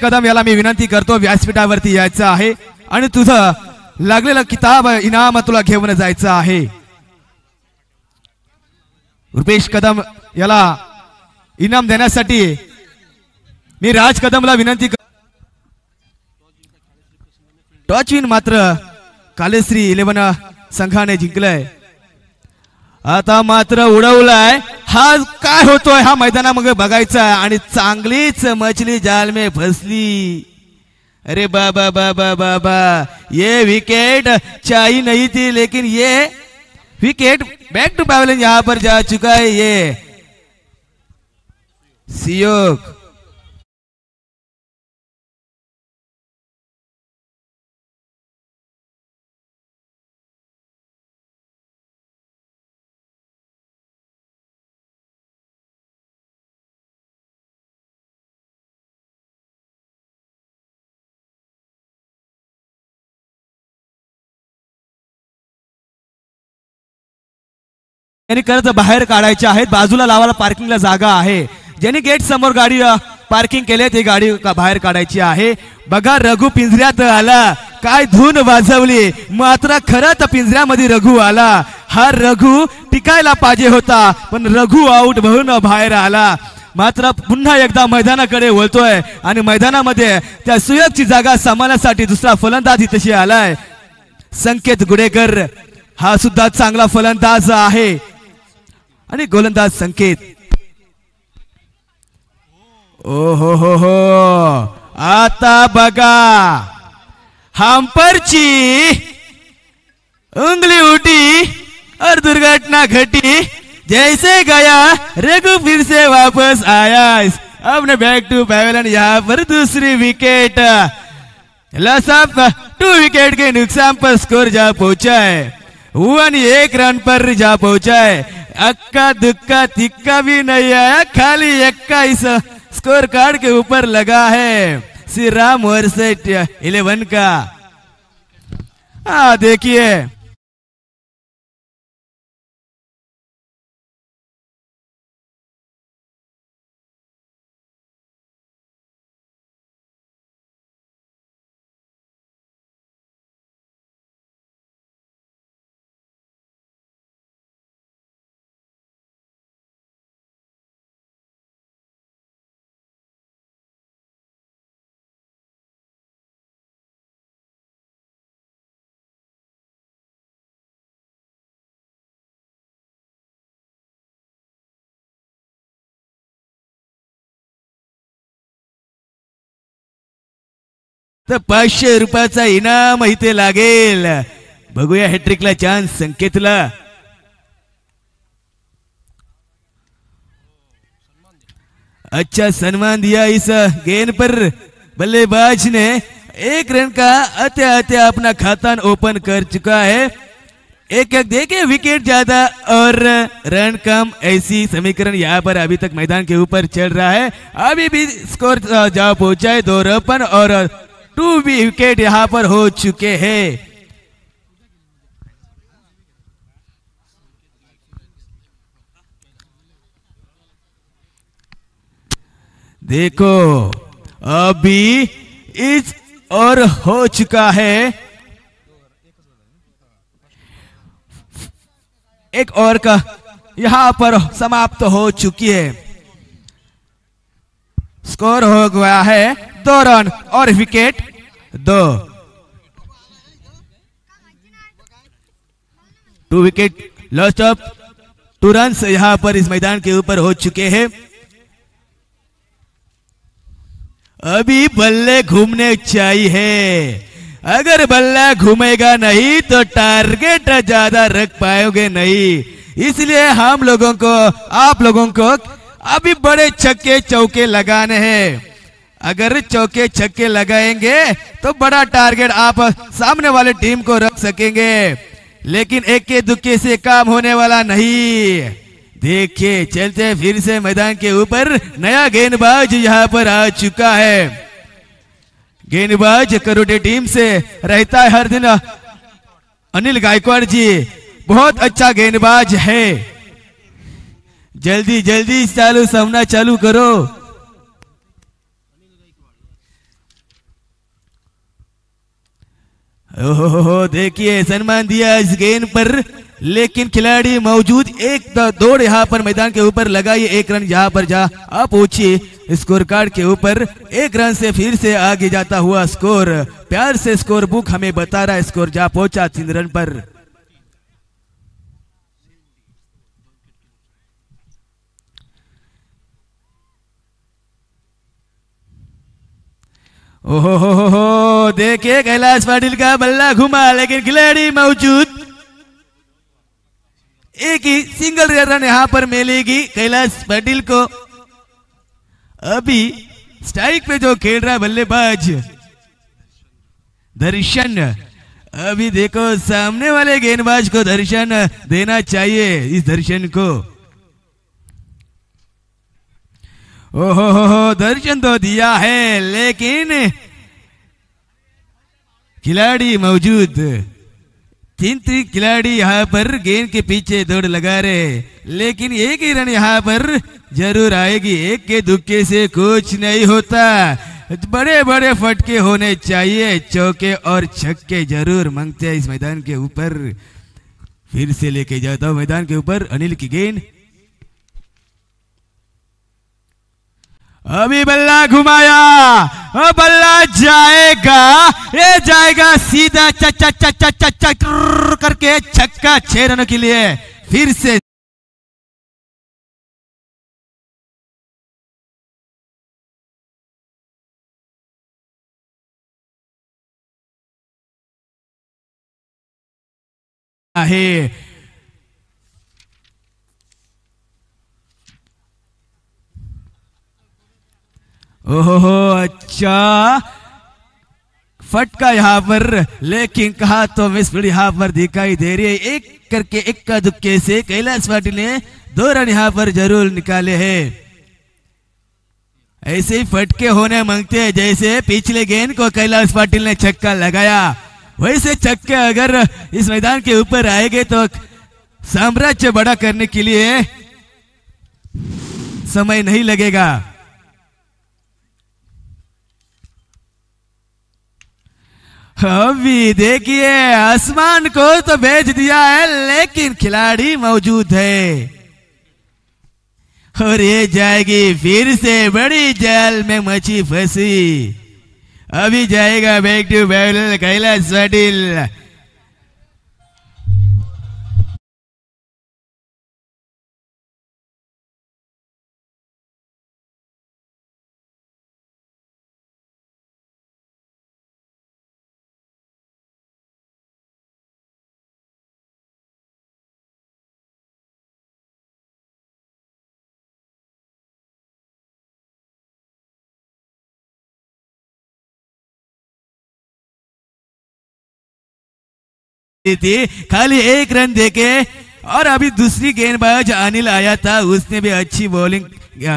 कदम याला मी विनंती करतो व्यासपीठावरती यायचं आहे आणि तुझं लागलेलं किताब इनाम तुला घेऊन जायचं आहे। रुपेश कदम याला इनाम देण्यासाठी मी राज कदमला विनंती टॉच विन मात्र कालेश्री 11 संघाने जिंकलाय। आता मात्र उडवलाय, हा काय होतोय हा मैदानामध्ये बघायचा आणि चांगलीच मछली जाल में फसली। अरे बाबा बाबा बाबा, ये विकेट चाहिए नहीं थी लेकिन ये विकेट बैक टू पैवेलियन यहां पर जा चुका है। ये सियोग यांनी करत बाहेर काढायचे आहेत। बाजूला लावायला पार्किंगला जागा आहे, ज्यांनी गेट समोर गाडी पार्किंग केले ते गाडी बाहेर काढायची आहे। बघा रघु पिंजऱ्यात आला, काय धून वाजवली, मात्र खरं तर पिंजऱ्यामध्ये रघु आला। हा रघु टिकायला पाहिजे होता पण रघु आउट म्हणून बाहेर आला। मात्र पुन्हा एकदा मैदानाकडे वळतोय आणि मैदानामध्ये त्या सुयोगची जागा सांभाळण्यासाठी दुसरा फलंदाज इथे आलाय संकेत गुडेकर। हा सुद्धा चांगला फलंदाज आहे आणि गोलंदाज संकेत। ओ हो आता बघा हम्परची उंगली उठी और दुर्घटना घटी, जैसे गया रघु फिर से वापस आया। अब ने बैक टू पैवेलियन यहाँ पर दूसरी विकेट लसअप 2 विकेट के नुकसान पर स्कोर जा पहुंचा है। 1 रन पर जा पहुंचा है। अक्का दुक्का तिक्का भी नहीं आया, खाली एक्का इस स्कोर कार्ड के ऊपर लगा है श्री राम वर्सेट 11 का। देखिए तर 500 रुपयाचा इनाम इथे लागेल। बघूया हॅट्रिकला चान्स संकेतला। अच्छा सन्मान दिया इस गेंद पर बल्लेबाज ने। 1 रन का आते अपना खाता ओपन कर चुका है। एक देखे विकेट ज्यादा और रन कम, ऐसी समीकरण यहाँ पर अभी तक मैदान के ऊपर चल रहा है। अभी भी स्कोर जा पहुंचा है 2 रन और 2 विकेट यहां पर हो चुके हैं। देखो अभी इस और हो चुका है, एक और का यहां पर समाप्त हो चुकी है। स्कोर हो गया है 2 रन और wicket 2। 2 wicket lost of 2 run यहां पर इस मैदान के ऊपर हो चुके हैं। अभी बल्ले घूमने चाहिए, अगर बल्ला घूमेगा नहीं तो टारगेट ज्यादा रख पाओगे नहीं। इसलिए हम लोगों को आप लोगों को अभी बड़े छक्के चौके लगाने हैं। अगर चौके छक्के लगाएंगे तो बड़ा टारगेट आप सामने वाले टीम को रख सकेंगे, लेकिन एक के दुक्के से काम होने वाला नहीं। देखिए चलते फिर से मैदान के ऊपर नया गेंदबाज यहां पर आ चुका है। गेंदबाज करोटे टीम से रहता है हर दिन अनिल गायकवाड़ जी, बहुत अच्छा गेंदबाज है। जल्दी जल्दी चालू सामना चालू करो। ओहो देखिए सम्मान दिया इस गेंद पर, लेकिन खिलाड़ी मौजूद। एक दौड़ यहाँ पर मैदान के ऊपर लगाई, एक रन यहाँ पर जा आप पहुंची स्कोर कार्ड के ऊपर। एक रन से फिर से आगे जाता हुआ स्कोर, प्यार से स्कोर बुक हमें बता रहा है स्कोर जा पहुंचा 3 रन पर। ओहो देखिए कैलाश पाटिल का बल्ला घुमा, लेकिन खिलाड़ी मौजूद। एक ही सिंगल रन यहां पर मिलेगी कैलाश पाटिल को। अभी स्ट्राइक पे जो खेल रहा है बल्लेबाज दर्शन, अभी देखो सामने वाले गेंदबाज को दर्शन देना चाहिए इस दर्शन को। ओहो दर्शन तो दिया है, लेकिन खिलाड़ी मौजूद। 3 खिलाड़ी यहाँ पर गेंद के पीछे दौड़ लगा रहे, लेकिन एक ही रन यहाँ पर जरूर आएगी। एक के दुक्के से कुछ नहीं होता, बड़े बड़े फटके होने चाहिए, चौके और छक्के जरूर मांगते हैं इस मैदान के ऊपर। फिर से लेके जाता हूं मैदान के ऊपर अनिल की गेंद। अभी बल्ला घुमाया, बल्ला जाएगा, ये जाएगा सीधा चा करके छक्का 6 रनों के लिए। फिर से है ओहो अच्छा फटका यहाँ पर, लेकिन कहा तो मिसफील्ड यहाँ पर दिखाई दे रही है। एक करके इक्का दुक्के से कैलाश पाटिल ने 2 रन यहाँ पर जरूर निकाले हैं। ऐसे ही फटके होने मांगते हैं, जैसे पिछले गेंद को कैलाश पाटिल ने छक्का लगाया, वैसे छक्के अगर इस मैदान के ऊपर आएंगे तो साम्राज्य बड़ा करने के लिए समय नहीं लगेगा। अभी देखिए आसमान को तो भेज दिया है, लेकिन खिलाड़ी मौजूद है और ये जाएगी फिर से बड़ी जाल में मछली फंसी। अभी जाएगा back to back Kailash Patil. थी खाली 1 रन देके, और अभी दूसरी गेंदबाज अनिल आया था, उसने भी अच्छी बॉलिंग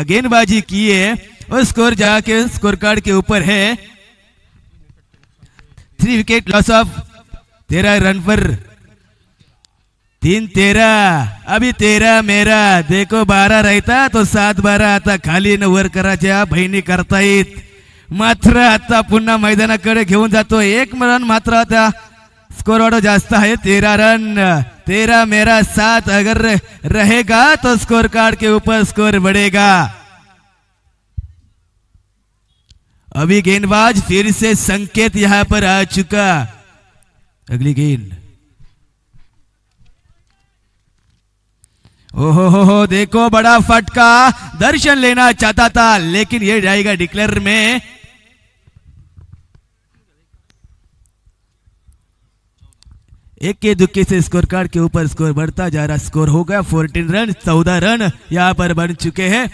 गेंदबाजी की है और स्कोर जाके स्कोर कार्ड के ऊपर है 3 विकेट लॉस ऑफ 13 रन पर 3-13। अभी 13 मेरा देखो 12 रहता तो 7-12 आता, खाली न वर करायच्या बहिणी करतायत मात्र आता पुन्हा मैदानाकडे घेऊन जातो। 1 रन मात्र आता स्कोर वाढो जास्त है 13 रन। 13 मेरा 7 अगर रहेगा तो स्कोर कार्ड के ऊपर स्कोर बढ़ेगा। अभी गेंदबाज फिर से संकेत यहां पर आ चुका। अगली गेंद ओहो देखो बड़ा फटका, दर्शन लेना चाहता था लेकिन ये जाएगा डिक्लेयर में। एक के दुक्के से स्कोर कार्ड के ऊपर स्कोर बढ़ता जा रहा। स्कोर हो गया 14 रन, 14 रन यहां पर बन चुके हैं।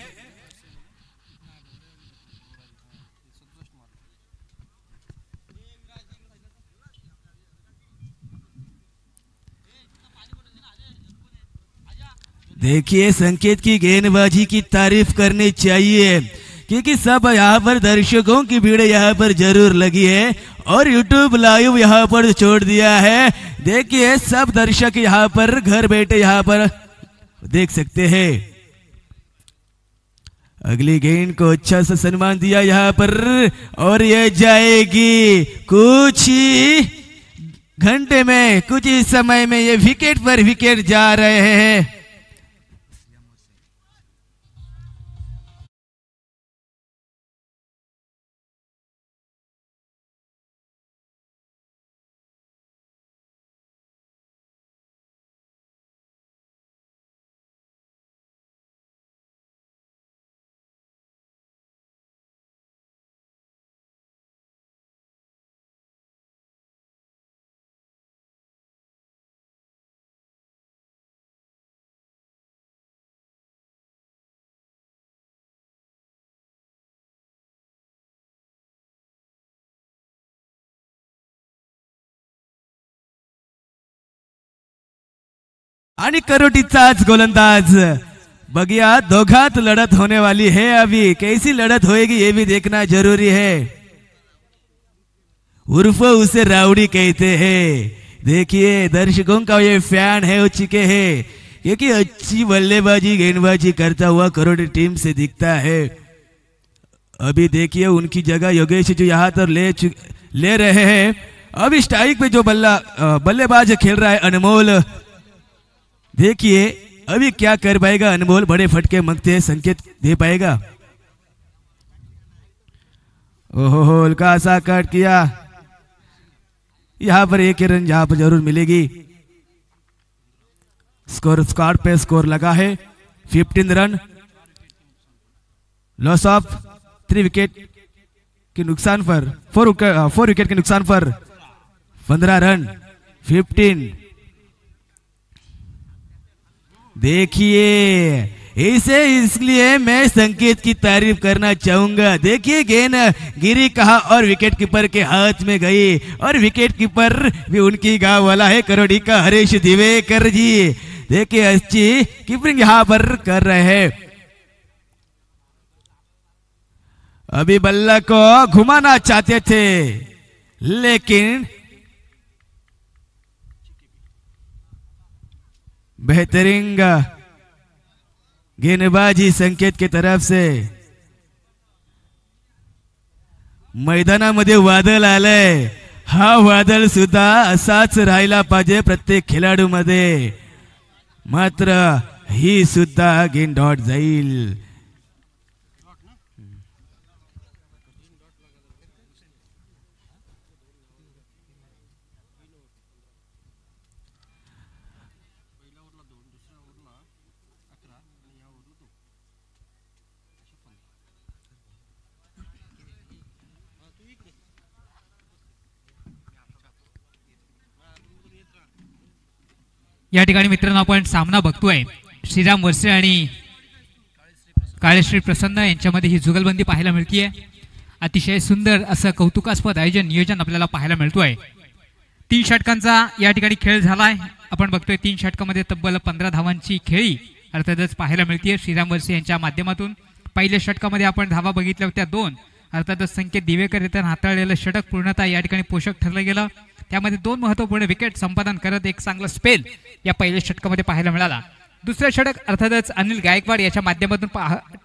देखिए संकेत की गेंदबाजी की तारीफ करनी चाहिए, क्योंकि सब यहाँ पर दर्शकों की भीड़ यहाँ पर जरूर लगी है और यूट्यूब लाइव यहाँ पर छोड़ दिया है। देखिए सब दर्शक यहाँ पर घर बैठे यहाँ पर देख सकते हैं। अगली गेंद को अच्छा सा सम्मान दिया यहाँ पर और ये जाएगी कुछ ही घंटे में कुछ ही समय में ये विकेट पर विकेट जा रहे हैं। आणि करोटीचाच गोलंदाज। बगिया दोघात लड़त होने वाली है, अभी कैसी लड़त होएगी ये भी देखना जरूरी है। उर्फ उसे राउडी कहते हैं। देखिए दर्शकों का ये फैन है हो चुके हैं, क्योंकि अच्छी बल्लेबाजी गेंदबाजी करता हुआ करोड़ी टीम से दिखता है। अभी देखिए उनकी जगह योगेश जो यहाँ तर ले रहे हैं। अभी स्ट्राइक पे जो बल्लेबाज खेल रहा है अनमोल, देखिए अभी क्या कर पाएगा अनमोल। बड़े फटके मंगते हैं, संकेत दे पाएगा। ओहो हल्का सा कट किया, यहां पर एक रन यहां पर जरूर मिलेगी। स्कोर पे स्कोर लगा है 15 रन। लॉस ऑफ 3 विकेट के नुकसान पर 4 विकेट के नुकसान पर 15 रन 15। देखिए इसे इसलिए मैं संकेत की तारीफ करना चाहूंगा। देखिए गेंद गिरी कहा और विकेट कीपर के हाथ में गई, और विकेट कीपर भी उनकी गांव वाला है करोड़ी का हरीश दिवेकर जी। देखिए अच्छी कीपिंग यहां पर कर रहे हैं। अभी बल्ला को घुमाना चाहते थे, लेकिन बेहतरीन गेंदबाजी संकेत की तरफ से। मैदानामध्ये वादळ आलंय, हा वादळ सुद्धा असाच राहिला पाहिजे प्रत्येक खेळाडू मध्ये, मात्र ही सुद्धा गेंद डॉट जाईल। या ठिकाणी मित्रांनो आपण सामना बघतोय श्रीराम वरसे आणि काळेश्री प्रसन्न यांच्यामध्ये ही जुगलबंदी पाहायला मिळतीये। अतिशय सुंदर असं कौतुकास्पद आयोजन नियोजन आपल्याला पाहायला मिळतोय। 3 षटकांचा या ठिकाणी खेळ झालाय। आपण बघतोय 3 षटकामध्ये तब्बल 15 धावांची खेळी अर्थातच पाहायला मिळतीये श्रीराम वरसे यांच्या माध्यमातून। पहिल्या षटकामध्ये आपण धावा बघितल्या होत्या 2, अर्थातच संकेत दिवेकर यांनी हाताळलेलं षटक पूर्णतः या ठिकाणी पोषक ठरलं गेलं। त्यामध्ये 2 महत्त्वपूर्ण विकेट संपादन करत एक चांगला स्पेल या पहिल्या षटकामध्ये पाहायला मिळाला। दुसरे षटक अर्थातच अनिल गायकवाड याच्या माध्यमातून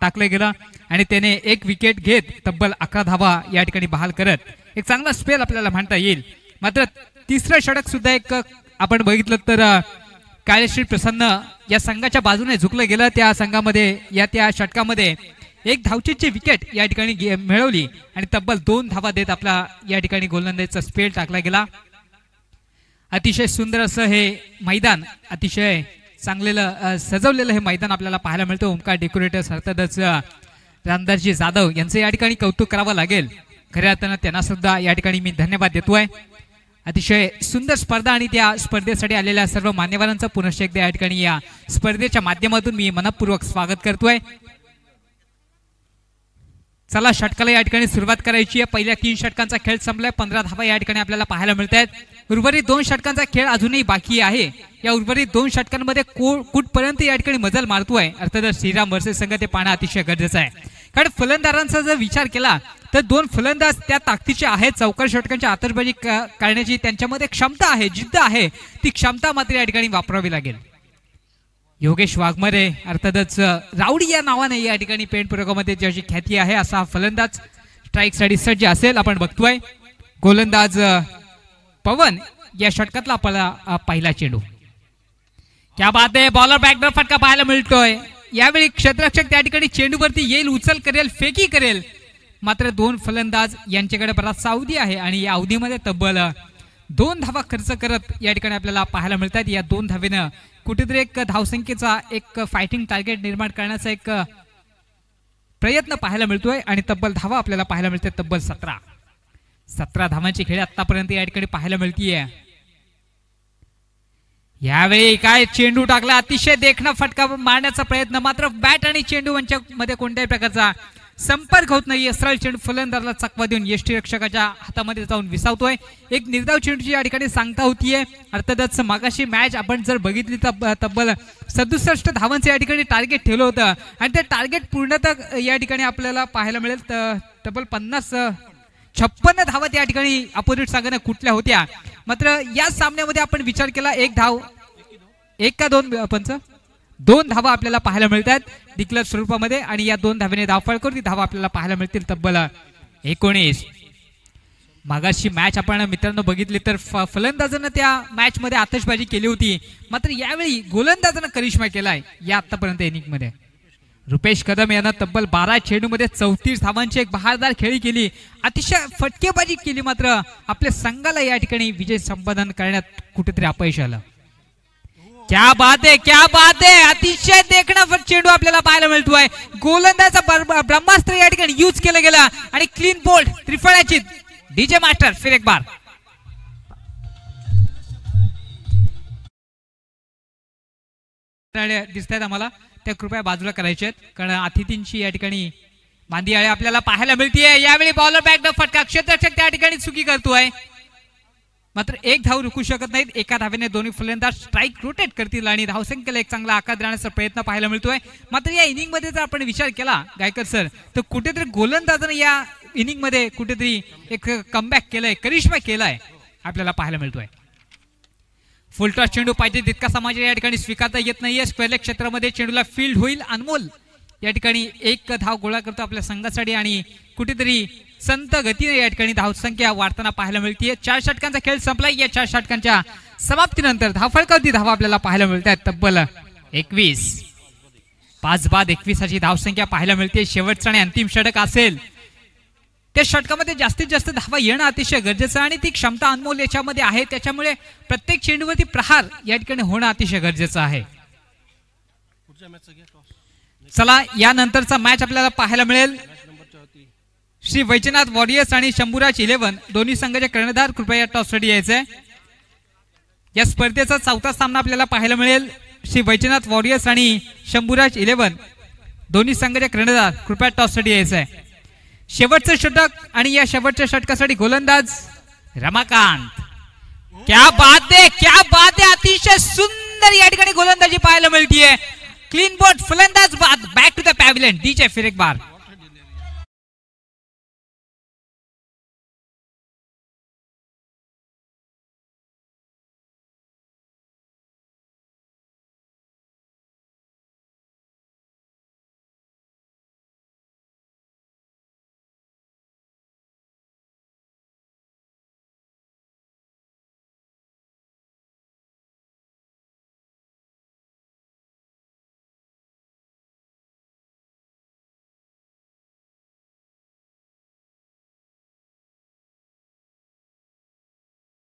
टाकले गेलं आणि त्याने 1 विकेट घेत तब्बल 11 धावा या ठिकाणी बहाल करत एक चांगला स्पेल आपल्याला म्हणता येईल। मात्र तिसरं षटक सुद्धा एक आपण बघितलं तर काळेश्री प्रसन्न या संघाच्या बाजूने झुकलं गेलं। त्या संघामध्ये त्या षटकामध्ये 1 धावचीची विकेट या ठिकाणी मिळवली आणि तब्बल 2 धावा देत आपला या ठिकाणी गोलंदाजीचा स्पेल टाकला गेला। अतिशय सुंदर असं हे मैदान, अतिशय चांगलेलं सजवलेलं हे मैदान आपल्याला पाहायला मिळतं। ओमकार डेकोरेटर्स अर्थातच रामदासजी जाधव यांचं या ठिकाणी कौतुक करावं लागेल। खऱ्या अर्थानं त्यांना सुद्धा या ठिकाणी मी धन्यवाद देतोय। अतिशय सुंदर स्पर्धा आणि त्या स्पर्धेसाठी आलेल्या सर्व मान्यवरांचं पुनश्च एकदा या ठिकाणी या स्पर्धेच्या माध्यमातून मी मनपूर्वक स्वागत करतोय। चला षटकाला या ठिकाणी सुरुवात करायची आहे। पहिल्या 3 षटकांचा खेळ संपलाय, 15 धावा या ठिकाणी आपल्याला पाहायला मिळतात। उर्वरित 2 षटकांचा खेळ अजूनही बाकी आहे। या उर्वरित 2 षटकांमध्ये कुठपर्यंत या ठिकाणी मजल मारतोय अर्थातच श्रीराम वरसे संघ ते पाहणं अतिशय गरजेचं आहे। कारण फलंदाजांचा जर विचार केला तर 2 फलंदाज त्या ताकदीचे आहेत, चौकार षटकांची आतषबाजी करण्याची त्यांच्यामध्ये क्षमता आहे, जिद्द आहे, ती क्षमता मात्र या ठिकाणी वापरावी लागेल। योगेश वाघमारे अर्थातच राउडी या नावाने या ठिकाणी पेंट प्रयोगामध्ये ज्याची ख्याती आहे असा फलंदाज स्ट्राईक साठी सज्ज असेल। आपण बघतोय गोलंदाज पवन या षटकातला आपला पहिला चेंडू. क्या बात आहे, बॉलर बॅकडोर फटका पाहायला मिळतोय. यावेळी क्षेत्ररक्षक त्या ठिकाणी चेंडूवरती येईल, उचल करेल, फेकी करेल, मात्र दोन फलंदाज यांच्याकडे बराचसा अवधी आहे आणि या अवधीमध्ये तब्बल 2 धावा खर्च करत या ठिकाणी आपल्याला पाहायला मिळतात. या 2 धावेनं कुठेतरी एक धावसंख्येचा एक फायटिंग टार्गेट निर्माण करण्याचा एक प्रयत्न पाहायला मिळतोय आणि तब्बल धावा आपल्याला पाहायला मिळते. तब्बल 17 धावांची खेळी आतापर्यंत या ठिकाणी पाहायला मिळतीये. यावेळी काय चेंडू टाकला, अतिशय देखणा फटका मारण्याचा प्रयत्न, मात्र बॅट आणि चेंडू यांच्यामध्ये कोणत्याही प्रकारचा संपर्क होत नाही. सरळ चेंडू फलंदाजाला चकवा देऊन यष्टीरक्षकाच्या हातामध्ये जाऊन विसावतोय. एक निर्धाव चेंडूची या ठिकाणी सांगता होतीये. अर्थातच मागाशी मॅच आपण जर बघितली तर तब्बल 67 धावांचं या ठिकाणी टार्गेट ठेवलं होतं आणि ते टार्गेट पूर्णतः या ठिकाणी आपल्याला पाहायला मिळेल. तब्बल 56 धावा त्या ठिकाणी अपोजिट संघाने कुठल्या होत्या. मात्र या सामन्यामध्ये आपण विचार केला 1 धाव 1 का 2 धावा आपल्याला पाहायला मिळतात डिक्लेअर स्वरूपामध्ये आणि या 2 धावेने धावफळ करून ती धावा आपल्याला पाहायला मिळतील. तब्बल 19. मागाशी मॅच आपण मित्रांनो बघितली तर फलंदाजानं त्या मॅच मध्ये आतषबाजी केली होती, मात्र यावेळी गोलंदाजानं करिश्मा केलाय या आतापर्यंत इनिंग मध्ये. रुपेश कदम यानं तब्बल 12 चेंडूमध्ये 34 धावांची एक बहारदार खेळी केली, अतिशय फटकेबाजी केली, मात्र आपल्या संघाला या ठिकाणी विजय संपादन करण्यात कुठेतरी अपयश आलं. क्या बात आहे, क्या बात आहे, अतिशय देखणा चेंडू आपल्याला पाहायला मिळतोय. गोलंदाजाचा ब्रह्मास्त्र या ठिकाणी यूज केलं गेलं आणि क्लीन बोल्ड त्रिफळ्याची. डीजे मास्टर फिर एक बार. दिसत आहेत आम्हाला, त्या कृपया बाजूला करायचे आहेत कारण अतिथींची या ठिकाणी मांदी आळे आपल्याला पाहायला मिळतीये. यावेळी बॉलर बॅकडोर फटका, क्षेत्ररक्षक त्या ठिकाणी चुकी करतोय, मात्र 1 धाव रोखू शकत नाहीत. एका धावेने दोन्ही फलंदाज स्ट्राईक रोटेट करतील आणि धावसंख्येला एक चांगला आकार देण्याचा प्रयत्न पाहायला मिळतोय. मात्र या इनिंग मध्ये जर आपण विचार केला गायकर सर तर कुठेतरी गोलंदाजाने या इनिंग मध्ये कुठेतरी एक कमबॅक केलाय, करिश्मा केलाय आपल्याला पाहायला मिळतोय. फुलटॉस चेंडू पाहिजे तितका समाज या ठिकाणी स्वीकारता येत नाहीये. स्क्वेअर लेग क्षेत्रामध्ये चेंडूला फील्ड होईल. अनमोल या ठिकाणी 1 धाव गोळा करतो आपल्या संघासाठी आणि कुठेतरी संत गतीने या ठिकाणी धावसंख्या वाढताना पाहायला मिळते. 4 षटकांचा खेळ संपलाय. या 4 षटकांच्या समाप्तीनंतर धावफलकावरती धावा आपल्याला पाहायला मिळतात तब्बल 21. 5 बाद 21 अशी धावसंख्या पाहायला मिळते. शेवटचा आणि अंतिम षटक असेल त्या षटकामध्ये जास्तीत जास्त धावा येणं अतिशय गरजेचं आणि ती क्षमता अनमोल याच्यामध्ये आहे. त्याच्यामुळे प्रत्येक चेंडूवरती प्रहार या ठिकाणी होणं अतिशय गरजेचं आहे. चला यानंतरचा मॅच आपल्याला पाहायला मिळेल. श्री वैजनाथ वॉरियर्स आणि शंभूराज 11 दोन्ही संघाचे कर्णधार कृपया टॉससाठी यायचंय. या स्पर्धेचा 4था सामना आपल्याला पाहायला मिळेल. श्री वैजनाथ वॉरियर्स आणि शंभूराज 11 दोन्ही संघाचे कर्णधार कृपया टॉससाठी यायचंय. शेवटचं षटक आणि या शेवटच्या षटकासाठी गोलंदाज रमाकांत. क्या बात आहे, क्या बात आहे, अतिशय सुंदर या ठिकाणी गोलंदाजी पाहायला मिळतीये. क्लीन बोर्ड फलंदाज बाद. Back to the pavilion. DJ फिर एक बार.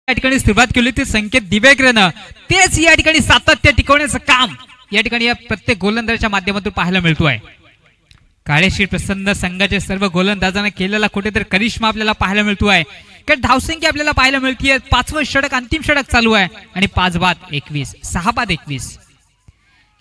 या ठिकाणी सुरुवात केली ती संकेत दिवेकरनं, तेच या ठिकाणी सातत्य टिकवण्याचं काम या ठिकाणी या प्रत्येक गोलंदाजाच्या माध्यमातून पाहायला मिळतोय. काळेश्री प्रसन्न संघाचे सर्व गोलंदाजांना केलेला कुठेतरी करिश्मा आपल्याला पाहायला मिळतोय. कारण धावसंख्या आपल्याला पाहायला मिळतीये. 5वं षटक अंतिम षटक चालू आहे आणि 5 बाद 21, 6 बाद 21.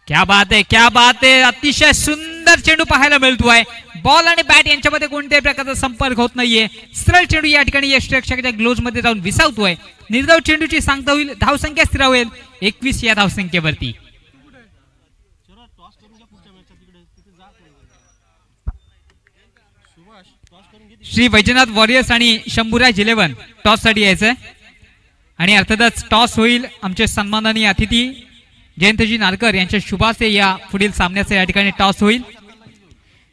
क्या बात आहे, क्या बात आहे, अतिशय सुंदर चेंडू पाहायला मिळतोय. बॉल आणि बॅट यांच्यामध्ये कोणत्याही प्रकारचा संपर्क होत नाहीये. सरळ चेंडू या ठिकाणी यष्टीरक्षकाच्या ग्लोव्ज मध्ये जाऊन विसावतोय. निर्धाव चेंडूची सांगता होईल. धावसंख्या स्थिरावेल 21 या धावसंख्येवरती. श्री वैजनाथ वॉरियर्स आणि शंभूराज 11 टॉस साठी यायचंय आणि अर्थातच टॉस होईल. आमचे सन्माननीय अतिथी जयंतजी नारकर यांच्या शुभास्ते या पुढील सामन्याचा या ठिकाणी टॉस होईल.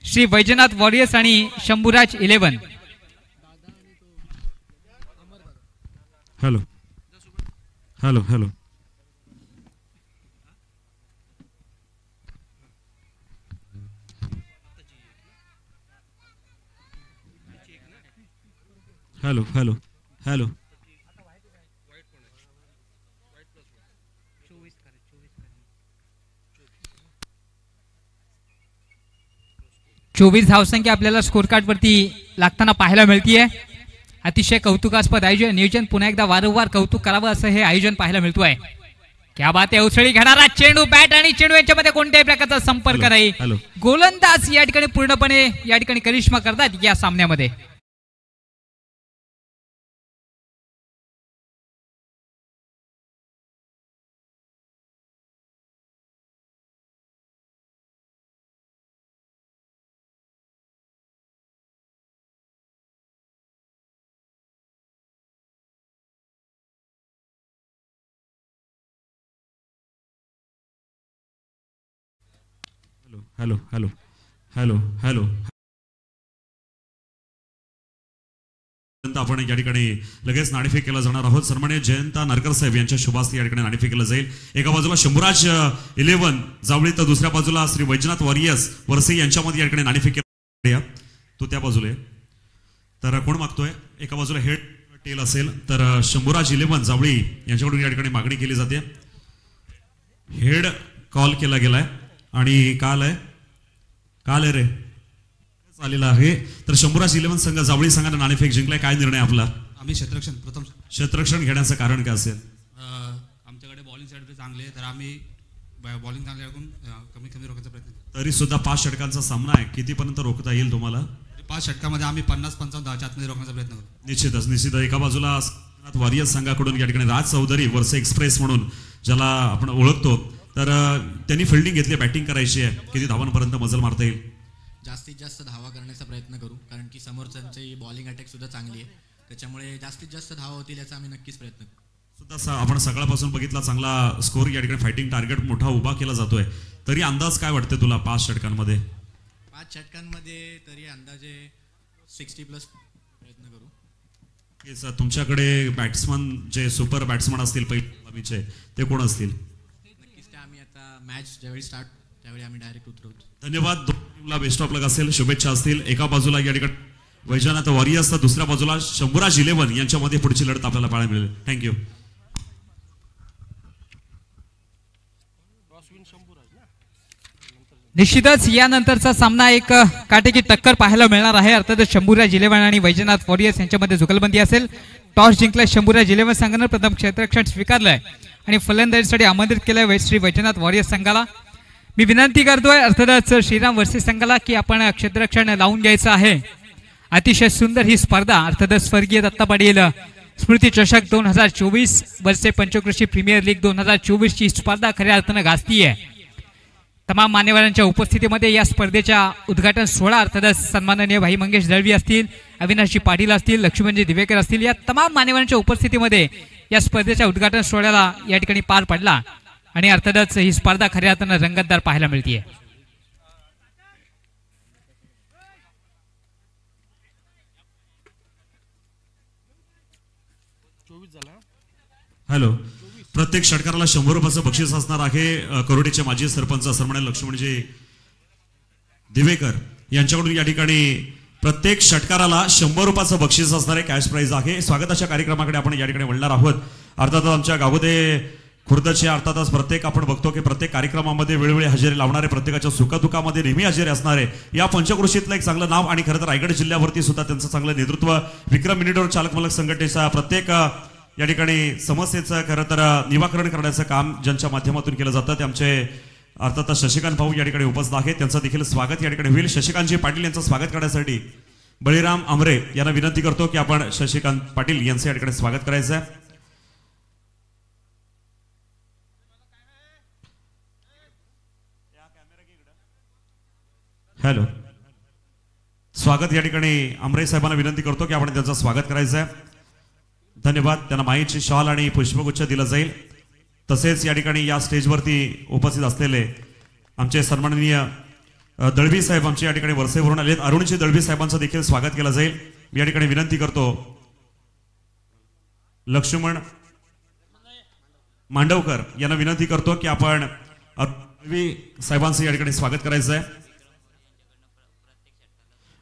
श्री वैजनाथ वॉरियर्स आणि Shambhuraj 11. Hello hello hello hello hello hello 24 धावसंख्या आपल्याला स्कोर कार्ड वरती लागताना पाहायला मिळतीये. अतिशय कौतुकास्पद आयोजन नियोजन पुन्हा एकदा वारंवार कौतुक करावं असं हे आयोजन पाहायला मिळतोय. क्या बात आहे. उसळी घेणारा चेंडू बॅट आणि चेंडू यांच्यामध्ये कोणत्याही प्रकारचा संपर्क नाही. गोलंदाज या ठिकाणी पूर्णपणे या ठिकाणी करिश्मा करतात या सामन्यामध्ये. हॅलो हॅलो हॅलो हॅलो आपण या ठिकाणी लगेच नाणेफेक केला जाणार आहोत. सन्माननीय जयंता नारकर साहेब यांच्या शुभास्ते या ठिकाणी नाणेफेक केलं जाईल. एका बाजूला शंभूराज 11 जावळी तर दुसऱ्या बाजूला श्री वैजनाथ वॉरियर्स वरसे यांच्यामध्ये या ठिकाणी नाणेफेक केला. तो त्या बाजूला आहे. तर कोण मागतोय? एका बाजूला हेड टेल असेल तर शंभूराज 11 जावळी यांच्याकडून या ठिकाणी मागणी केली जाते. हेड कॉल केला गेलाय आणि काल आहे रे आलेला आहे. तर शंभूराज 11 संघ जावळी संघाने नाणेफेक जिंकलाय. काय निर्णय आपला? आम्ही प्रथम क्षेत्ररक्षण घेण्याचं कारण काय असेल? आमच्याकडे बॉलिंग साईड चांगली आहे तर आम्ही बॉलिंग चांगली टाकून कमी रोखण्याचा प्रयत्न करतो. तरी सुद्धा 5 षटकांचा सामना आहे. कितीपर्यंत रोखता येईल तुम्हाला? 5 षटकामध्ये आम्ही 50-55 धावाच्या आतमध्ये रोखण्याचा प्रयत्न करतो. निश्चितच. एका बाजूला वॉरियर्स संघाकडून या ठिकाणी राज चौधरी वर्ष एक्सप्रेस म्हणून ज्याला आपण ओळखतो तर त्यांनी फिल्डिंग घेतली, बॅटिंग करायची आहे. किती धावांपर्यंत मजल मारता येईल? जास्तीत जास्त धावा करण्याचा प्रयत्न करू कारण की समोरच्यांची बॉलिंग अटॅक सुद्धा चांगली आहे. त्याच्यामुळे जास्तीत जास्त धावा होतील याचा आम्ही नक्कीच प्रयत्न करू. सुद्धा आपण सकाळपासून बघितला चांगला स्कोर या ठिकाणी फायटिंग टार्गेट मोठा उभा केला जातोय. तरी अंदाज काय वाटते तुला 5 षटकांमध्ये? 5 षटकांमध्ये तरी अंदाजे 60+ प्रयत्न करू. तुमच्याकडे बॅट्समन जे सुपर बॅट्समन असतील पहिल्या ते कोण असतील? नक्कीच ते आम्ही आता मॅच ज्यावेळी स्टार्ट त्यावेळी आम्ही डायरेक्ट उतरवतो. धन्यवाद. टीमला बेस्ट ऑफ लक असेल, शुभेच्छा असतील. एका बाजूला या ठिकाणी वैजनाथ वॉरियर्स तर दुसऱ्या बाजूला शंभूराज 11 यांच्यामध्ये पुढची लढत आपल्याला पाहायला मिळेल. थँक्यू. निश्चितच यानंतरचा सामना एक काटेकी टक्कर पाहायला मिळणार आहे. अर्थातच शंभूराज 11 आणि वैजनाथ वॉरियर्स यांच्यामध्ये जुगलबंदी असेल. टॉस जिंकलाय शंभूराज 11 संघानं प्रथम क्षेत्ररक्षण स्वीकारलंय आणि फलंदाजीसाठी आमंत्रित केलंय श्री वैजनाथ वॉरियर्स संघाला. मी विनंती करतोय अर्थातच श्रीराम वर्से संघाला की आपण क्षेत्ररक्षण लावून घ्यायचं आहे. अतिशय सुंदर ही स्पर्धा अर्थातच स्वर्गीय दत्ता पाटील स्मृती चषक 2024 वर्षे पंचकृषी प्रीमियर लीग 2024 ची स्पर्धा खऱ्या अर्थानं गाजतीये. तमाम मान्यवरांच्या उपस्थितीमध्ये या स्पर्धेच्या उद्घाटन सोहळा अर्थातच सन्माननीय भाई मंगेश दळवी असतील, अविनाशजी पाटील असतील, लक्ष्मणजी दिवेकर असतील, या तमाम मान्यवरांच्या उपस्थितीमध्ये या स्पर्धेच्या उद्घाटन सोहळ्याला या ठिकाणी पार पडला आणि अर्थातच ही स्पर्धा खऱ्या अर्थानं रंगतदार पाहायला मिळतीये. हॅलो. प्रत्येक षटकाराला 100 रुपयाचं बक्षीस असणार आहे. करोडीचे माजी सरपंच सन्माननीय लक्ष्मणजी दिवेकर यांच्याकडून या ठिकाणी प्रत्येक षटकाराला 100 रुपयाचं बक्षीस असणारे कॅश प्राइज आहे. स्वागताच्या कार्यक्रमाकडे आपण या ठिकाणी वळणार आहोत. अर्थातच आमच्या गावोदे खुर्दचे अर्थातच प्रत्येक आपण बघतो की प्रत्येक कार्यक्रमामध्ये वेळोवेळी हजेरी लावणारे, प्रत्येकाच्या सुखदुःखामध्ये नेहमी हजेरी असणारे या पंचक्रोशीतलं एक चांगलं नाव आणि खरं तर रायगड जिल्ह्यावरती सुद्धा त्यांचं चांगलं नेतृत्व विक्रम मिनिडोर चालक मालक संघटनेचा प्रत्येक या ठिकाणी समस्येचं खरं तर निराकरण करण्याचं काम ज्यांच्या माध्यमातून केलं जातं ते आमचे अर्थातच शशिकांत भाऊ या ठिकाणी उपस्थित आहेत. त्यांचं देखील स्वागत या ठिकाणी होईल. शशिकांतजी पाटील यांचं स्वागत करण्यासाठी बळीराम आमरे यांना विनंती करतो की आपण शशिकांत पाटील यांचं या ठिकाणी स्वागत करायचं आहे. हॅलो. स्वागत या ठिकाणी आमरे साहेबांना विनंती करतो की आपण त्यांचं स्वागत करायचं आहे. धन्यवाद. त्यांना माईची शॉल आणि पुष्पगुच्छ दिला जाईल. तसेच या ठिकाणी या स्टेजवरती उपस्थित असलेले आमचे सन्माननीय दळवी साहेब आमचे या ठिकाणी वरसेवरून आलेत. अरुणजी दळवी साहेबांचं देखील स्वागत केलं जाईल. मी या ठिकाणी विनंती करतो लक्ष्मण मांडवकर यांना विनंती करतो की आपण साहेबांचं या ठिकाणी स्वागत करायचं आहे.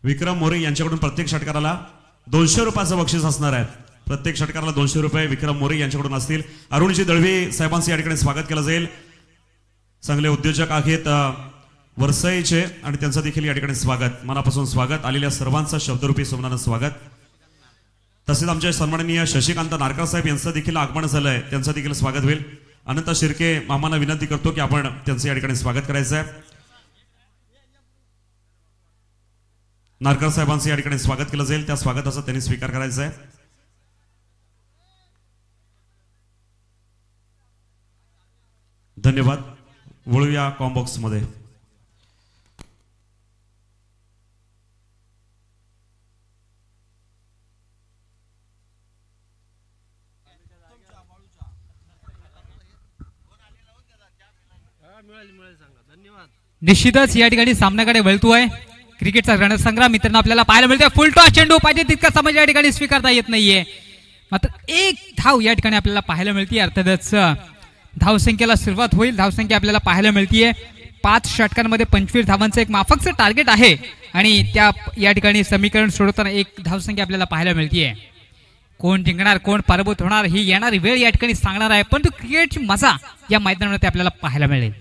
विक्रम मोरे यांच्याकडून प्रत्येक षटकाराला 200 रुपयाचं बक्षीस असणार आहे. प्रत्येक षटकाराला 200 रुपये विक्रम मोरे यांच्याकडून असतील. अरुणजी दळवी साहेबांचं या ठिकाणी स्वागत केलं जाईल. चांगले उद्योजक आहेत वरसईचे आणि त्यांचं देखील या ठिकाणी स्वागत, मनापासून स्वागत. आलेल्या सर्वांचं शब्दरूपी सोमनानं स्वागत. तसेच आमचे सन्माननीय शशिकांत नारकर साहेब यांचं देखील आगमन झालंय, त्यांचं देखील स्वागत होईल. अनंत शिर्के मामांना विनंती करतो की आपण त्यांचं या ठिकाणी स्वागत करायचं आहे. नारकर साहेबांचं या ठिकाणी स्वागत केलं जाईल, त्या स्वागताचा त्यांनी स्वीकार करायचा आहे. धन्यवाद. वळूया कॉम्बॉक्स मध्ये. निश्चितच या ठिकाणी सामन्याकडे वळतोय. क्रिकेटचा रणसंग्राम मित्रांनो आपल्याला पाहायला मिळतोय. फुल टॉस चेंडू पाहिजे तितका समज या ठिकाणी स्वीकारता येत नाहीये. मात्र एक धाव या ठिकाणी आपल्याला पाहायला मिळते. अर्थातच धावसंख्येला सुरुवात होईल. धावसंख्या आपल्याला पाहायला मिळतीये 5 षटकांमध्ये 25 धावांचं एक माफकचं टार्गेट आहे आणि त्या या ठिकाणी समीकरण सोडवताना एक धावसंख्या आपल्याला पाहायला मिळतीये. कोण जिंकणार कोण पराभूत होणार ही येणारी वेळ या ठिकाणी सांगणार आहे, परंतु क्रिकेटची मजा या मैदानामध्ये आपल्याला पाहायला मिळेल.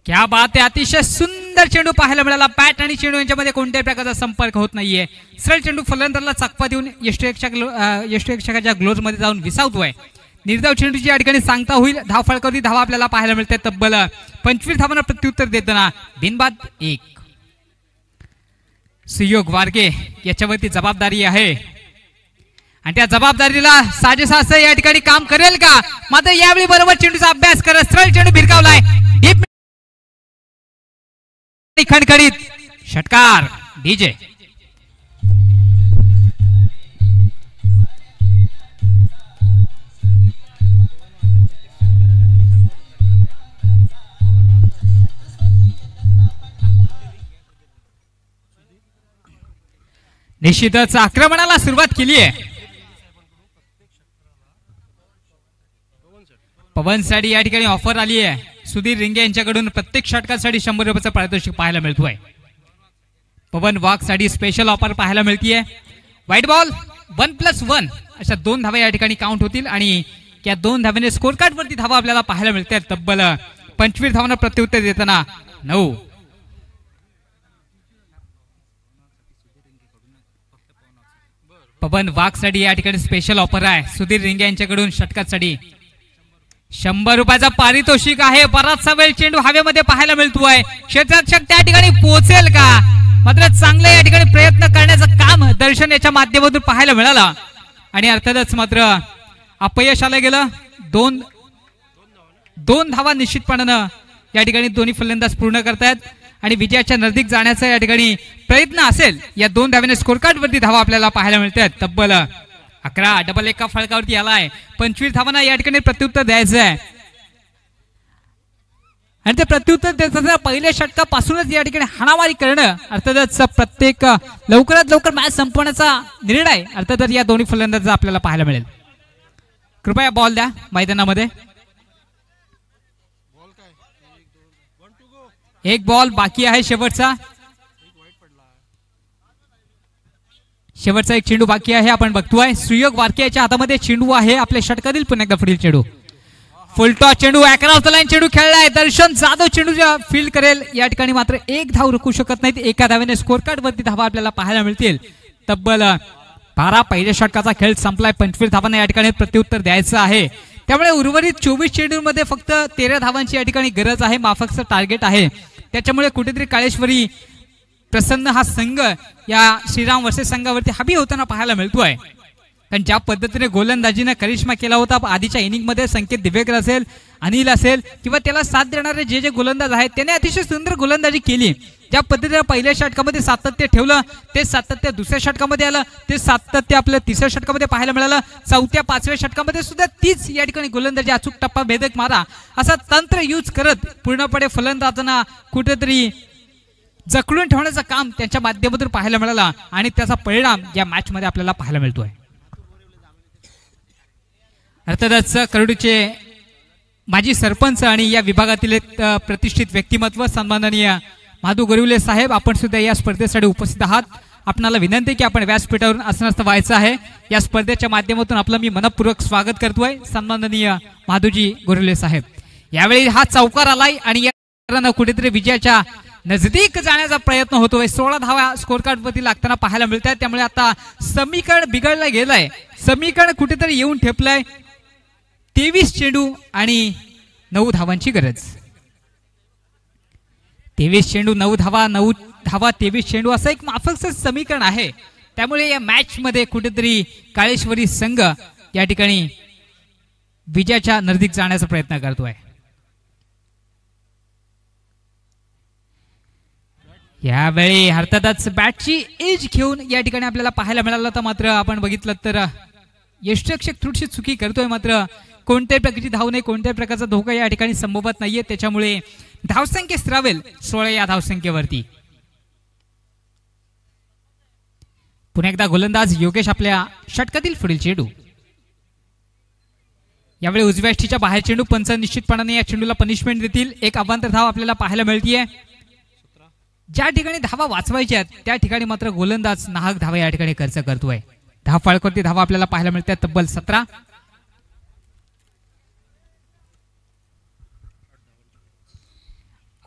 क्या बात आहे. अतिशय सुंदर चेंडू पाहायला मिळाला. बॅट आणि चेंडू यांच्यामध्ये कोणत्याही प्रकारचा संपर्क होत नाहीये. सरळ चेंडू फलंदाजाला चकवा देऊन यष्टीरक्षकाच्या ग्लोव्ज मध्ये जाऊन विसावतोय. निर्धाव चेंडूची या ठिकाणी सांगता होईल. धाव फळकावरती धावा आपल्याला पाहायला मिळते. तब्बल 25 धावांना प्रत्युत्तर देताना बिनबाद 1. सुयोग वारगे याच्यावरती जबाबदारी आहे आणि त्या जबाबदारीला साजेसा असं या ठिकाणी काम करेल का? मात्र यावेळी बरोबर चेंडूचा अभ्यास करत सरळ चेंडू भिरकावलाय. डीप खणखणीत षटकार डीजे. निश्चितच आक्रमणाला सुरुवात केली आहे. पवन साठी या ठिकाणी ऑफर आली आहे. सुधीर रिंगे यांच्याकडून प्रत्येक षटकासाठी 100 रुपयाचं पारितोषिक पाहायला मिळतोय. पवन वाघ साठी स्पेशल ऑफर पाहायला मिळतीये. व्हाईट बॉल 1+1 अशा 2 धावा या ठिकाणी काउंट होतील आणि या 2 धाव्याने स्कोर कार्ड वरती धावा आपल्याला पाहायला मिळतात. तब्बल 25 धावांना प्रत्युत्तर देताना 9. पवन वाघ साठी या ठिकाणी स्पेशल ऑफर आहे. सुधीर रिंगे यांच्याकडून षटकासाठी 100 रुपयाचा पारितोषिक आहे. बराचसा वेळ चेंडू हवेमध्ये पाहायला मिळतोय. क्षेत्ररक्षक त्या ठिकाणी पोहोचेल का? मात्र चांगलं या ठिकाणी प्रयत्न करण्याचं काम दर्शन याच्या माध्यमातून पाहायला मिळाला आणि अर्थातच मात्र अपयश आलं गेलं. 2 धावा निश्चितपणानं या ठिकाणी दोन्ही फलंदाज पूर्ण करतायत आणि विजयाच्या नजदीक जाण्याचा या ठिकाणी प्रयत्न असेल. या 2 धाव्याने स्कोर कार्ड वरती धावा आपल्याला पाहायला मिळतात. तब्बल 11. डबल एका फळकावरती आलाय. 25 धावांना या ठिकाणी प्रत्युत्तर द्यायचं आहे आणि ते प्रत्युत्तर देताना पहिल्या षटकापासूनच या ठिकाणी हाणामारी करणं अर्थातच प्रत्येक लवकरात लवकर मॅच संपवण्याचा निर्णय अर्थातच या दोन्ही फलंदाजांचा आपल्याला पाहायला मिळेल. कृपया बॉल द्या मैदानामध्ये. एक बॉल बाकी आहे. शेवटचा एक चेंडू बाकी आहे. आपण बघतोय सुयोग वारके याच्या हातामध्ये चेंडू आहे. आपल्या षटकातील पुन्हा एकदा पुढील चेंडू फुलटॉस चेंडू अक्रॉस द लाईन चेंडू खेळलाय. दर्शन जाधव चेंडू फील्ड करेल. या ठिकाणी मात्र एक धाव रोखू शकत नाहीत. एका धावेने स्कोर कार्ड वरती धावा आपल्याला पाहायला मिळतील. तब्बल 12. पहिल्या षटकाचा खेळ संपलाय. 25 धावांना या ठिकाणी प्रत्युत्तर द्यायचं आहे. त्यामुळे उर्वरित 24 चेंडूंमध्ये फक्त 13 धावांची या ठिकाणी गरज आहे. माफकचं टार्गेट आहे. त्याच्यामुळे कुठेतरी काळेश्वरी प्रसन्न हा संघ या श्रीराम वरसे संघावरती हवी होताना पाहायला मिळतोय. कारण ज्या पद्धतीने गोलंदाजीने करिश्मा केला होता आधीच्या इनिंग मध्ये संकेत दिवेकर असेल, अनिल असेल किंवा त्याला साथ देणारे जे गोलंदाज आहेत त्याने अतिशय सुंदर गोलंदाजी केली. ज्या पद्धतीने पहिल्या षटकामध्ये सातत्य ठेवलं ते सातत्य दुसऱ्या षटकामध्ये आलं, ते सातत्य आपल्या तिसऱ्या षटकामध्ये पाहायला मिळालं. 4थ्या 5व्या षटकामध्ये सुद्धा तीच या ठिकाणी गोलंदाजी अचूक टप्पा भेदक मारा असा तंत्र यूज करत पूर्णपणे फलंदाजांना कुठेतरी जखडून ठेवण्याचं काम त्यांच्या माध्यमातून पाहायला मिळाला आणि त्याचा परिणाम या मॅच मध्ये आपल्याला पाहायला मिळतोय. अर्थातच करोडीचे माजी सरपंच आणि या विभागातील एक प्रतिष्ठित व्यक्तिमत्व सन्माननीय माधू गोरिवले साहेब, आपण सुद्धा या स्पर्धेसाठी उपस्थित आहात. आपणाला विनंती की आपण व्यासपीठावरून आसनस्थ व्हायचं आहे. या स्पर्धेच्या माध्यमातून आपलं मी मनपूर्वक स्वागत करतोय सन्माननीय माधूजी गोरिवले साहेब. यावेळी हा चौकार आलाय आणि या कुठेतरी विजयाच्या नजदीक जाण्याचा प्रयत्न होतोय. 16 धावा स्कोर कार्ड वरती लागताना पाहायला मिळत आहेत. त्यामुळे आता समीकरण बिघडलं गेलंय, समीकरण कुठेतरी येऊन ठेपलंय. 23 चेंडू आणि 9 धावांची गरज. 23 चेंडू 9 धावा, 9 धावा 23 चेंडू असं एक माफकचं समीकरण आहे. त्यामुळे या मॅच मध्ये कुठेतरी काळेश्वरी संघ या ठिकाणी विजयाच्या नजदीक जाण्याचा प्रयत्न करतोय. यावेळी अर्थातच बॅटची एज घेऊन या ठिकाणी आपल्याला पाहायला मिळालं तर मात्र आपण बघितलं तर यष्टीरक्षक थोडीशी चुकी करतोय. मात्र कोणत्याही प्रकारची धाव नाही, कोणत्याही प्रकारचा धोका या ठिकाणी संभवत नाहीये. त्याच्यामुळे धावसंख्या स्थिरावेल 16 या धावसंख्येवरती. पुन्हा एकदा गोलंदाज योगेश आपल्या षटकातील पुढील चेंडू. यावेळी उजव्या यष्टीच्या बाहेर चेंडू. पंच निश्चितपणाने या चेंडूला पनिशमेंट देतील. एक अवांतर धाव आपल्याला पाहायला मिळतीये. ज्या ठिकाणी धावा वाचवायच्या आहेत त्या ठिकाणी मात्र गोलंदाज नाहक धावा या ठिकाणी खर्च करतोय. धाव फळकोती धावा आपल्याला पाहायला मिळतात तब्बल 17.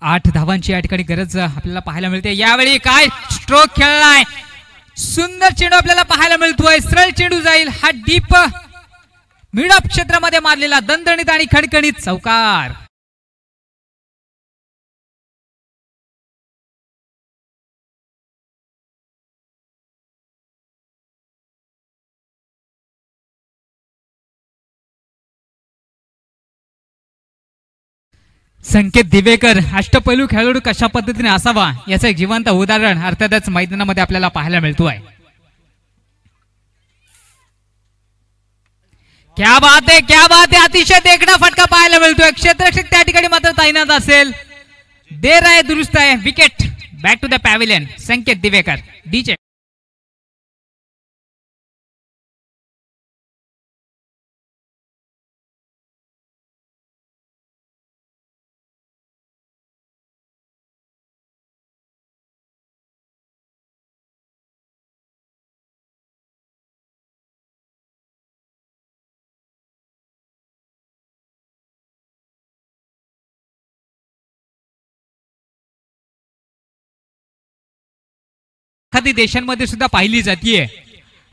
8 धावांची या ठिकाणी गरज आपल्याला पाहायला मिळते. यावेळी काय स्ट्रोक खेळलाय, सुंदर चेंडू आपल्याला पाहायला मिळतोय. सरळ चेंडू जाईल. हा डीप मिड ऑफ क्षेत्रामध्ये मारलेला दणदणीत आणि खणखणीत चौकार. संकेत दिवेकर अष्टपैलू खेळाडू कशा पद्धतीने असावा याचं एक जिवंत उदाहरण अर्थातच मैदानामध्ये आपल्याला पाहायला मिळतोय. क्या बात आहे, क्या बात आहे. अतिशय देखणा फटका पाहायला मिळतोय. क्षेत्ररक्षक त्या ठिकाणी मात्र तैनात असेल. देर आहे, दुरुस्त आहे. Wicket back to the pavilion. Sanket Divekar DJ. एखादी देशांमध्ये सुद्धा पाहिली जातीये.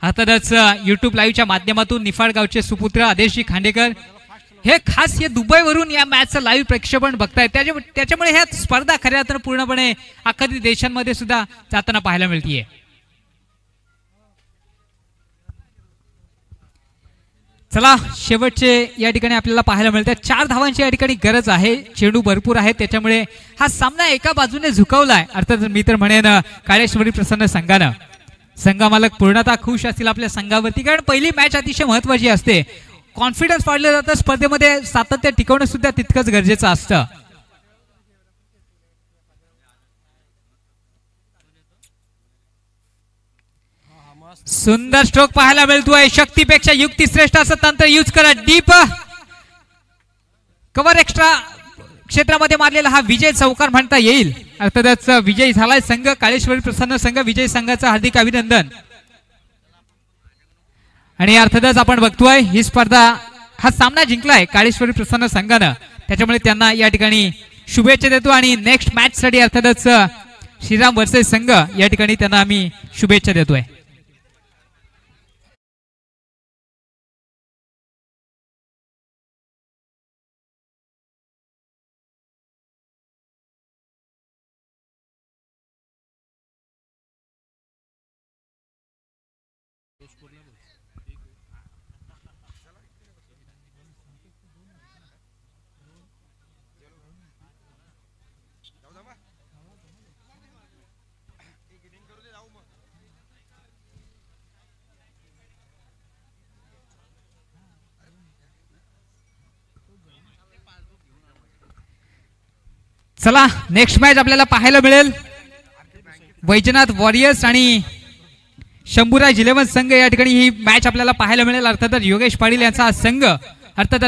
अर्थातच युट्यूब लाईव्हच्या माध्यमातून निफाड गावचे सुपुत्र आदेशजी खांडेकर हे खास हे दुबईवरून या मॅचचं लाईव्ह प्रक्षेपण बघतायत. त्याच्यामुळे ह्या स्पर्धा खऱ्या अर्थानं पूर्णपणे एखादी देशांमध्ये सुद्धा जाताना पाहायला मिळतीये. चला शेवटचे या ठिकाणी आपल्याला पाहायला मिळतात. 4 धावांची या ठिकाणी गरज आहे. चेंडू भरपूर आहे. त्याच्यामुळे हा सामना एका बाजूने झुकवलाय. अर्थात मी तर म्हणेन काळेश्वरी प्रसन्न संघानं. संघ मालक पूर्णतः खुश असतील आपल्या संघावरती, कारण पहिली मॅच अतिशय महत्वाची असते. कॉन्फिडन्स वाढलं जातं. स्पर्धेमध्ये सातत्य टिकवणं सुद्धा तितकंच गरजेचं असतं. सुंदर स्ट्रोक पाहायला मिळतोय. शक्तीपेक्षा युक्ती श्रेष्ठ असं तंत्र यूज करा. डीप कव्हर एक्स्ट्रा क्षेत्रामध्ये मारलेला हा विजय चौकार म्हणता येईल. अर्थातच विजयी झालाय संघ काळेश्वरी प्रसन्न संघ. विजयी संघाचं हार्दिक अभिनंदन. आणि अर्थातच आपण बघतोय ही स्पर्धा हा सामना जिंकलाय काळेश्वरी प्रसन्न संघानं. त्याच्यामुळे त्यांना या ठिकाणी शुभेच्छा देतो आणि नेक्स्ट मॅच साठी अर्थातच श्रीराम वर्सेस संघ या ठिकाणी त्यांना आम्ही शुभेच्छा देतोय. चला नेक्स्ट मॅच आपल्याला पाहायला मिळेल. वैजनाथ वॉरियर्स आणि शंभूराज 11 संघ या ठिकाणी ही मॅच आपल्याला पाहायला मिळेल. अर्थातच योगेश पाटील यांचा संघ अर्थात